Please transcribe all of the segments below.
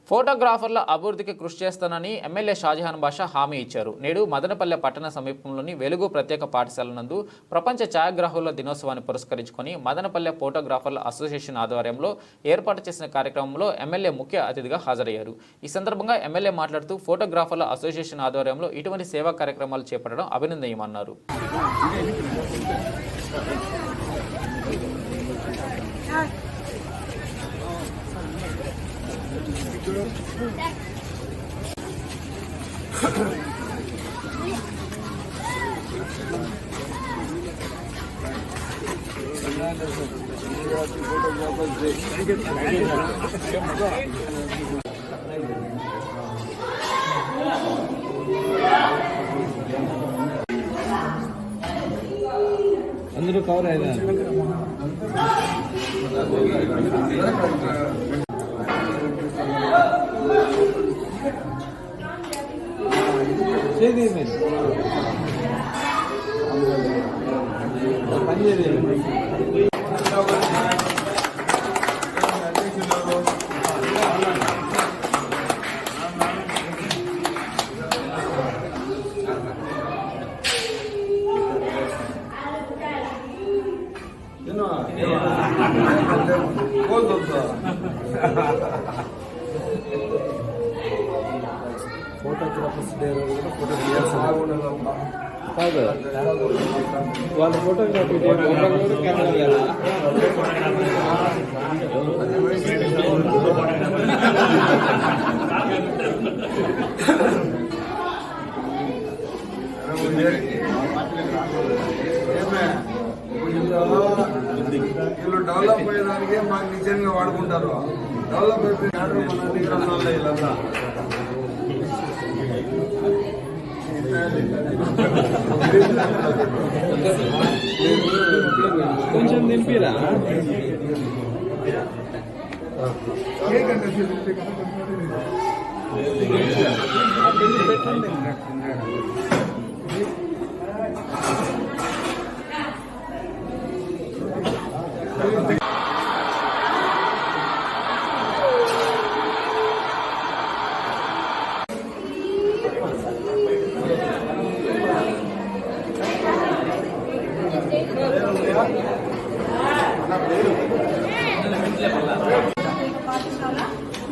ఫోటోగ్రాఫర్ల అభివృద్ధికి కృషి చేస్తానని ఎమ్మెల్యే షాజహాన్ బాషా హామీ ఇచ్చారు. నేడు మదనపల్లె పట్టణ సమీపంలోని వెలుగు ప్రత్యేక పాఠశాల నందు ప్రపంచ ఛాయాగ్రాహకుల దినోత్సవాన్ని పురస్కరించుకొని మదనపల్లె ఫోటోగ్రాఫర్ల అసోసియేషన్ ఆధ్వర్యంలో ఏర్పాటు చేసిన కార్యక్రమంలో ఎమ్మెల్యే ముఖ్య అతిథిగా హాజరయ్యారు. ఈ సందర్భంగా ఎమ్మెల్యే మాట్లాడుతూ ఫోటోగ్రాఫర్ల అసోసియేషన్ ఆధ్వర్యంలో ఇటువంటి సేవా కార్యక్రమాలు చేపట్టడం అభినందనీయమన్నారు. అందరూ కవర్ అయినా ఫోటోగ్రాఫర్స్ డే రోజున ఫోటోగ్రాఫర్స్ కాదు వాళ్ళ ఫోటోగ్రఫీ డే కెమెరా వీళ్ళు డెవలప్ అయ్యేదానికే మాకు నిజంగా వాడుకుంటారు. డెవలప్ అయిపోయినాడు మన దగ్గర వీళ్ళంతా కొంచెం దింపిరా పెట్టండి.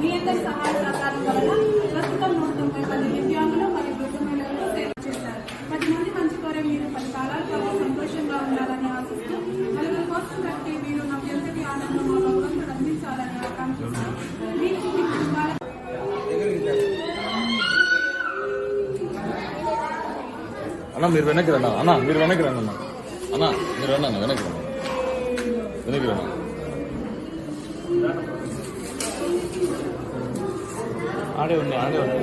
మీ అందరి సహాయ సహకారం వలన ప్రస్తుతం 190 మంది దివ్యాంగులు మరియు వృద్ధ మహిళలకు సేవ చేశారు. 10 మంది మంచి కోరే మీరు 10 కాలాల పాటు సంతోషంగా ఉండాలని ఆశిస్తూ నలుగురి కోసం కట్టి మీరు నాకు ఎంతటి ఆనందం భగవంతుడు అందించాలని ఆకాంక్షిస్తూ మీకు మీ కుటుంబాల అన్న మీరు వెనక్కి రండి అన్న, మీరు వెనక్కి రండి అన్న, అన్న మీరు రండి అన్న, వెనక్కి రండి, వెనక్కి రండి. ఆడే ఉండి ఆడే ఉండి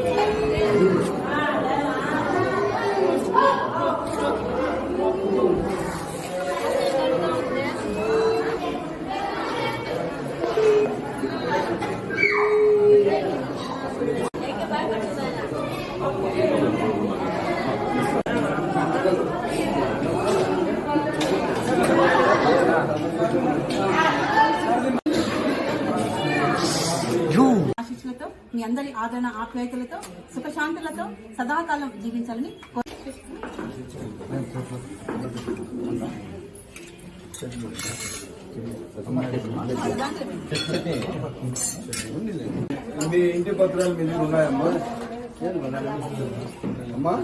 ఆశీస్సులతో మీ అందరి ఆదరణ ఆప్యాయతలతో సుఖశాంతులతో సదాకాలం జీవించాలని మీ ఇంటి పత్రాలు మీ దగ్గర ఉన్నాయమ్మా? అమ్మా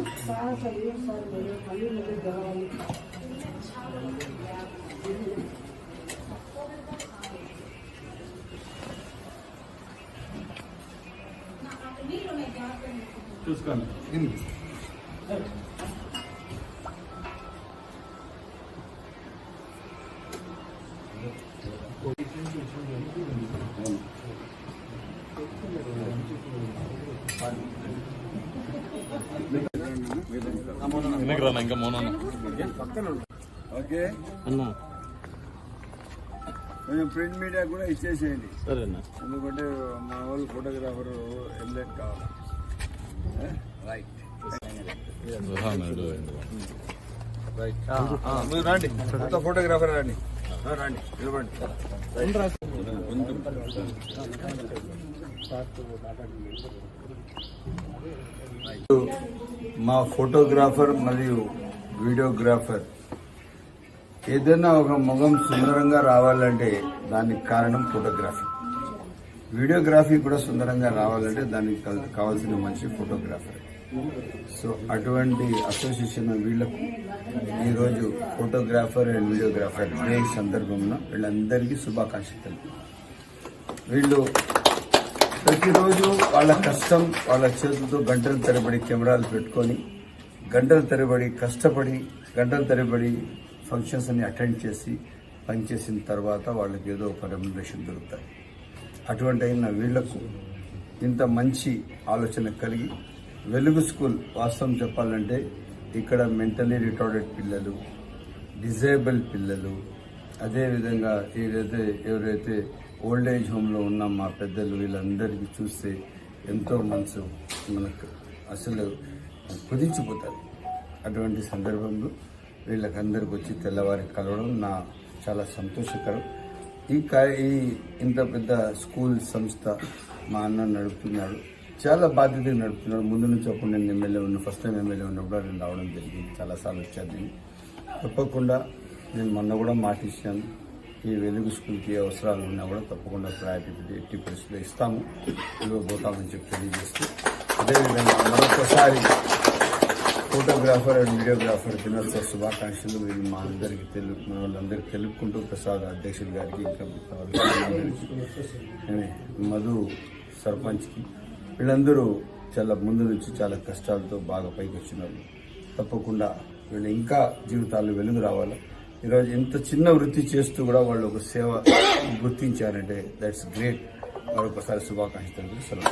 చూసుకోండి. వెనక్కి రానా ఇంకా మౌన ఓకే అన్న, కొంచెం ప్రింట్ మీడియా కూడా ఇచ్చేసేయండి. సరేనా? ఎందుకంటే మా వాళ్ళు ఫోటోగ్రాఫర్ ఎమ్లెట్ కావాలి. రైట్ మీరు రండి, ఫోటోగ్రాఫర్ రండి, రండి నిలబండి. మా ఫోటోగ్రాఫర్ మరియు వీడియోగ్రాఫర్ ఏదైనా ఒక ముఖం సుందరంగా రావాలంటే దానికి కారణం ఫోటోగ్రఫీ. వీడియోగ్రఫీ కూడా సుందరంగా రావాలంటే దానికి కావాల్సిన మనిషి ఫోటోగ్రాఫర్. సో అటువంటి అసోసియేషన్ వీళ్లకు ఈరోజు ఫోటోగ్రాఫర్ అండ్ వీడియోగ్రాఫర్ డే సందర్భంలో వీళ్ళందరికీ శుభాకాంక్షలు. వీళ్ళు ప్రతిరోజు వాళ్ళ కష్టం వాళ్ళ చేతులతో గంటల తరబడి కెమెరాలు పెట్టుకొని గంటల తరబడి కష్టపడి గంటల తరబడి ఫంక్షన్స్ అన్ని అటెండ్ చేసి పనిచేసిన తర్వాత వాళ్ళకి ఏదో ఒక రెమ్యునరేషన్ దొరుకుతాయి. అటువంటి అయిన వీళ్లకు ఇంత మంచి ఆలోచన కలిగి వెలుగు స్కూల్ వాస్తవం చెప్పాలంటే ఇక్కడ మెంటలీ రిటార్డెడ్ పిల్లలు, డిజేబుల్ పిల్లలు, అదేవిధంగా ఎవరైతే ఓల్డ్ ఏజ్ హోమ్లో ఉన్న మా పెద్దలు వీళ్ళందరికీ చూస్తే ఎంతో మనసు మనకు అసలు కుదించిపోతారు. అటువంటి సందర్భంలో వీళ్ళకందరికి వచ్చి తెల్లవారి కలవడం నా చాలా సంతోషకరం. ఈ ఇంత పెద్ద స్కూల్ సంస్థ మా అన్న నడుపుతున్నాడు, చాలా బాధ్యతగా నడుపుతున్నాడు. ముందు నుంచి అప్పుడు నేను ఎమ్మెల్యే ఫస్ట్ టైం ఎమ్మెల్యే ఉన్నప్పుడు నేను రావడం జరిగింది, చాలాసార్లు వచ్చాను. నేను తప్పకుండా నేను మొన్న కూడా మాట ఇచ్చాను, ఈ వెలుగు స్కూల్కి అవసరాలు ఉన్నా కూడా తప్పకుండా ప్రయారిటీ 80% ఇస్తాము, ఇవ్వబోతామని చెప్పి తెలియజేస్తూ, అదేవిధంగా మరొకసారి ఫోటోగ్రాఫర్ అండ్ వీడియోగ్రాఫర్ దినోత్సవ శుభాకాంక్షలు వీళ్ళు మా అందరికీ మన వాళ్ళందరికీ తెలుపుకుంటూ ప్రసాద్ అధ్యక్షుడి గారికి ఇంకా మధు సర్పంచ్కి వీళ్ళందరూ చాలా ముందు నుంచి చాలా కష్టాలతో బాగా పైకి వచ్చినారు. తప్పకుండా వీళ్ళు ఇంకా జీవితాలు వెలుగు రావాలి. ఈరోజు ఇంత చిన్న వృత్తి చేస్తూ కూడా వాళ్ళు ఒక సేవ గుర్తించారంటే దట్స్ గ్రేట్. మరొకసారి శుభాకాంక్షలు.